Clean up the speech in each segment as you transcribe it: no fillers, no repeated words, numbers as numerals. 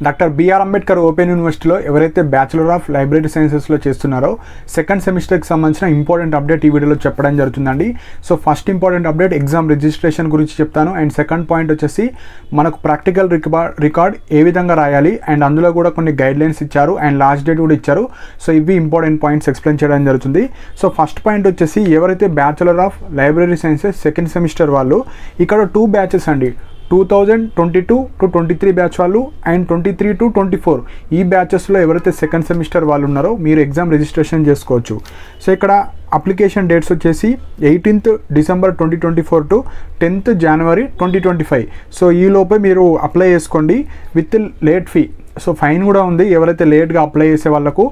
Doctor BR Ambedkar open యూనివర్సిటీలో ఎవరైతే bachelor of library సైన్సెస్లో చేస్తున్నారో సెకండ్ సెమిస్టర్కి సంబంధించిన ఇంపార్టెంట్ అప్డేట్ ఈ వీడియోలో చెప్పడం జరుగుతుందండి. So first important update exam registration గురించి చెప్తాను. అండ్ సెకండ్ పాయింట్ వచ్చేసి మనకు ప్రాక్టికల్ రికార్డ్ ఏ విధంగా రాయాలి అండ్ అందులో కూడా కొన్ని గైడ్లైన్స్ ఇచ్చారు అండ్ లాస్ట్ డేట్ కూడా ఇచ్చారు. సో ఇవి ఇంపార్టెంట్ పాయింట్స్ ఎక్స్ప్లెయిన్ చేయడం జరుగుతుంది. సో ఫస్ట్ పాయింట్ వచ్చేసి ఎవరైతే bachelor of library sciences second semester వాళ్ళు ఇక్కడ 2 బ్యాచెస్ అండి, 2022 to 23 బ్యాచ్ వాళ్ళు అండ్ 23 to 24 ఈ బ్యాచెస్లో ఎవరైతే సెకండ్ సెమిస్టర్ వాళ్ళు ఉన్నారో మీరు ఎగ్జామ్ రిజిస్ట్రేషన్ చేసుకోవచ్చు. సో ఇక్కడ అప్లికేషన్ డేట్స్ వచ్చేసి 18th December 2024 to 10th January 2025. So ఈ లోపే మీరు అప్లై చేసుకోండి with late fee. So fine కూడా ఉంది, ఎవరైతే లేట్గా అప్లై చేసే వాళ్ళకు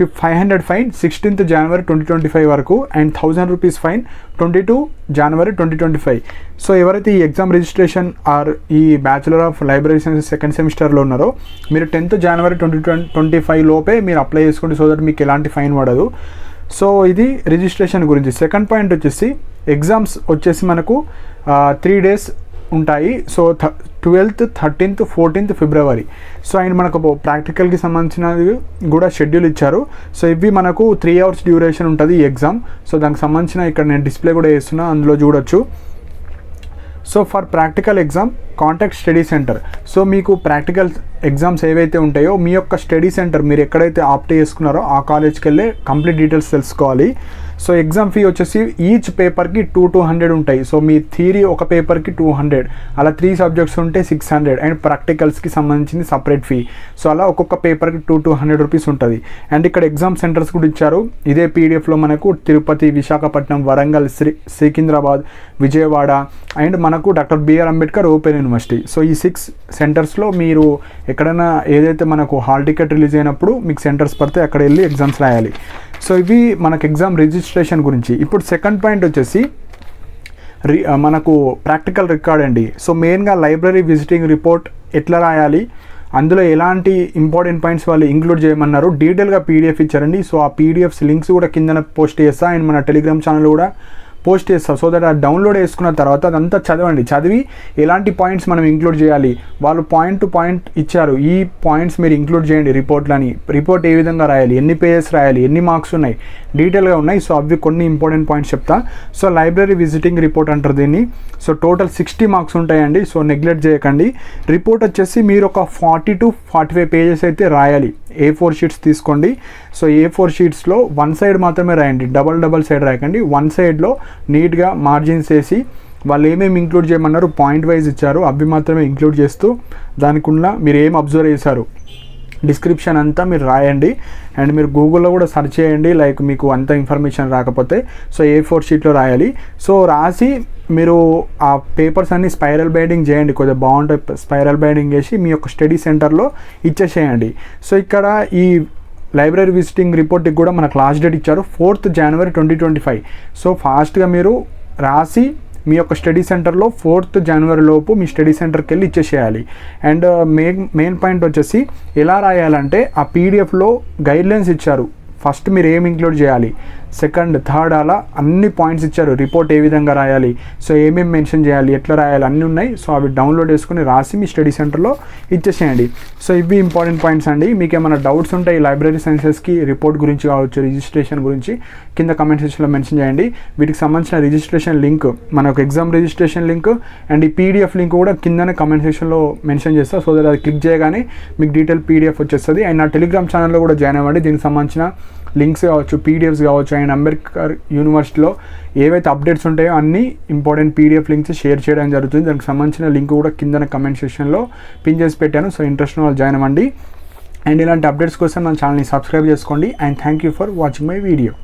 500 ఫైన్ 16th January 2025 వరకు and 1000 rupees fine 22 January 2025. So ఎవరైతే ఈ ఎగ్జామ్ రిజిస్ట్రేషన్ ఆర్ ఈ bachelor of library sciences second సెమిస్టర్లో ఉన్నారో మీరు 10th January 2025 లోపే మీరు అప్లై చేసుకోండి, సో దట్ మీకు ఎలాంటి ఫైన్ పడదు. సో ఇది రిజిస్ట్రేషన్ గురించి. సెకండ్ పాయింట్ వచ్చేసి ఎగ్జామ్స్ వచ్చేసి మనకు 3 days ఉంటాయి. So 12th, 13th, 14th February. So ఆయన మనకు ప్రాక్టికల్కి సంబంధించినది కూడా షెడ్యూల్ ఇచ్చారు. సో ఇవి మనకు 3 hours డ్యూరేషన్ ఉంటుంది ఈ ఎగ్జామ్. సో దానికి సంబంధించిన ఇక్కడ నేను డిస్ప్లే కూడా వేస్తున్నా, అందులో చూడొచ్చు. So for practical exam contact study centre. So మీకు ప్రాక్టికల్ ఎగ్జామ్స్ ఏవైతే ఉంటాయో మీ యొక్క స్టడీ సెంటర్ మీరు ఎక్కడైతే ఆప్ట్ చేసుకున్నారో ఆ కాలేజ్కి వెళ్ళి కంప్లీట్ డీటెయిల్స్ తెలుసుకోవాలి. సో ఎగ్జామ్ ఫీ వచ్చేసి ఈచ్ పేపర్కి 200 ఉంటాయి. సో మీ థియరీ ఒక పేపర్కి 200, అలా 3 సబ్జెక్ట్స్ ఉంటే 600 అండ్ ప్రాక్టికల్స్కి సంబంధించింది సపరేట్ ఫీ. సో అలా ఒక్కొక్క పేపర్కి 200 రూపీస్ ఉంటుంది. అండ్ ఇక్కడ ఎగ్జామ్ సెంటర్స్ కూడా ఇచ్చారు. ఇదే పీడిఎఫ్లో మనకు తిరుపతి, విశాఖపట్నం, వరంగల్, సికింద్రాబాద్, విజయవాడ అండ్ మనకు doctor BR Ambedkar open university. So ఈ 6 సెంటర్స్లో మీరు ఎక్కడైనా ఏదైతే మనకు హాల్ టికెట్ రిలీజ్ అయినప్పుడు మీకు సెంటర్స్ పడితే అక్కడ వెళ్ళి ఎగ్జామ్స్ రాయాలి. సో ఇవి మనకు ఎగ్జామ్ రిజిస్ట్రేషన్ గురించి. ఇప్పుడు సెకండ్ పాయింట్ వచ్చేసి మనకు ప్రాక్టికల్ రికార్డ్ అండి. సో మెయిన్గా లైబ్రరీ విజిటింగ్ రిపోర్ట్ ఎట్లా రాయాలి, అందులో ఎలాంటి ఇంపార్టెంట్ పాయింట్స్ వాళ్ళు ఇంక్లూడ్ చేయమన్నారు, డీటెయిల్గా పీడిఎఫ్ ఇచ్చారండి. సో ఆ పీడిఎఫ్స్ లింక్స్ కూడా కింద పోస్ట్ చేస్తా అండ్ మన టెలిగ్రామ్ ఛానల్ కూడా పోస్ట్ చేస్తాం. సో దట్ డౌన్లోడ్ చేసుకున్న తర్వాత అదంతా చదవండి, చదివి ఎలాంటి పాయింట్స్ మనం ఇంక్లూడ్ చేయాలి, వాళ్ళు పాయింట్ టు పాయింట్ ఇచ్చారు, ఈ పాయింట్స్ మీరు ఇంక్లూడ్ చేయండి రిపోర్ట్లని, రిపోర్ట్ ఏ విధంగా రాయాలి, ఎన్ని పేజెస్ రాయాలి, ఎన్ని మార్క్స్ ఉన్నాయి, డీటెయిల్గా ఉన్నాయి. సో అవి కొన్ని ఇంపార్టెంట్ పాయింట్స్ చెప్తా. సో లైబ్రరీ విజిటింగ్ రిపోర్ట్ అంటారు దీన్ని. సో టోటల్ 60 మార్క్స్ ఉంటాయండి. సో నెగ్లెక్ట్ చేయకండి. రిపోర్ట్ వచ్చేసి మీరు ఒక 40 to 45 పేజెస్ అయితే రాయాలి. A4 షీట్స్ తీసుకోండి. సో A4 షీట్స్లో 1 side మాత్రమే రాయండి, డబల్ సైడ్ రాయకండి. 1 sideలో నీట్గా మార్జిన్స్ వేసి వాళ్ళు ఏమేమి ఇంక్లూడ్ చేయమన్నారు పాయింట్ వైజ్ ఇచ్చారు, అవి మాత్రమే ఇంక్లూడ్ చేస్తూ దానికున్న మీరు ఏం అబ్జర్వ్ చేశారు డిస్క్రిప్షన్ అంతా మీరు రాయండి. అండ్ మీరు గూగుల్లో కూడా సెర్చ్ చేయండి, లైక్ మీకు అంత ఇన్ఫర్మేషన్ రాకపోతే. సో A4 షీట్లో రాయాలి. సో రాసి మీరు ఆ పేపర్స్ అన్ని స్పైరల్ బైండింగ్ చేయండి, కొద్దిగా బాగుంటాయి. స్పైరల్ బైండింగ్ చేసి మీ యొక్క స్టడీ సెంటర్లో ఇచ్చేసేయండి. సో ఇక్కడ ఈ లైబ్రరీ విజిటింగ్ రిపోర్ట్కి కూడా మనకు లాస్ట్ డేట్ ఇచ్చారు 4th January 2025. సో ఫాస్ట్గా మీరు రాసి మీ యొక్క స్టడీ సెంటర్లో 4th January లోపు మీ స్టడీ సెంటర్కి వెళ్ళి ఇచ్చేసేయాలి. అండ్ మెయిన్ పాయింట్ వచ్చేసి ఎలా రాయాలంటే ఆ పీడిఎఫ్లో గైడ్లైన్స్ ఇచ్చారు. ఫస్ట్ మీరు ఏం ఇంక్లూడ్ చేయాలి, సెకండ్, థర్డ్ అలా అన్ని పాయింట్స్ ఇచ్చారు. రిపోర్ట్ ఏ విధంగా రాయాలి, సో ఏమేమి మెన్షన్ చేయాలి, ఎట్లా రాయాలి అన్నీ ఉన్నాయి. సో అవి డౌన్లోడ్ చేసుకుని రాసి మీ స్టడీ సెంటర్లో ఇచ్చేసేయండి. సో ఇవి ఇంపార్టెంట్ పాయింట్స్ అండి. మీకు ఏమైనా డౌట్స్ ఉంటాయి లైబ్రరీ సైన్సెస్కి రిపోర్ట్ గురించి కావచ్చు, రిజిస్ట్రేషన్ గురించి కింద కమెంట్ సెక్షన్లో మెన్షన్ చేయండి. వీటికి సంబంధించిన రిజిస్ట్రేషన్ లింక్, మనకు ఎగ్జామ్ రిజిస్ట్రేషన్ లింక్ అండ్ ఈ పీడిఎఫ్ లింక్ కూడా కిందనే కమెంట్ సెక్షన్లో మెన్షన్ చేస్తా. సో దట్ అది క్లిక్ చేయగానే మీకు డీటెయిల్ పీడిఎఫ్ వచ్చేస్తుంది. అండ్ నా టెలిగ్రామ్ ఛానల్లో కూడా జాయిన్ అవ్వండి. దీనికి సంబంధించిన లింక్స్ కావచ్చు, పీడిఎఫ్స్ కావచ్చు, అండ్ అంబేద్కర్ యూనివర్సిటీలో ఏవైతే అప్డేట్స్ ఉంటాయో అన్ని ఇంపార్టెంట్ పీడిఎఫ్ లింక్స్ షేర్ చేయడం జరుగుతుంది. దానికి సంబంధించిన లింక్ కూడా కింద కమెంట్ సెక్షన్లో పిన్ చేసి పెట్టాను. సో ఇంట్రెస్ట్ ఉన్న వాళ్ళు జాయిన్ అవ్వండి. అండ్ ఇలాంటి అప్డేట్స్ కోసం మన ఛానల్ని సబ్స్క్రైబ్ చేసుకోండి. And thank you for watching my video.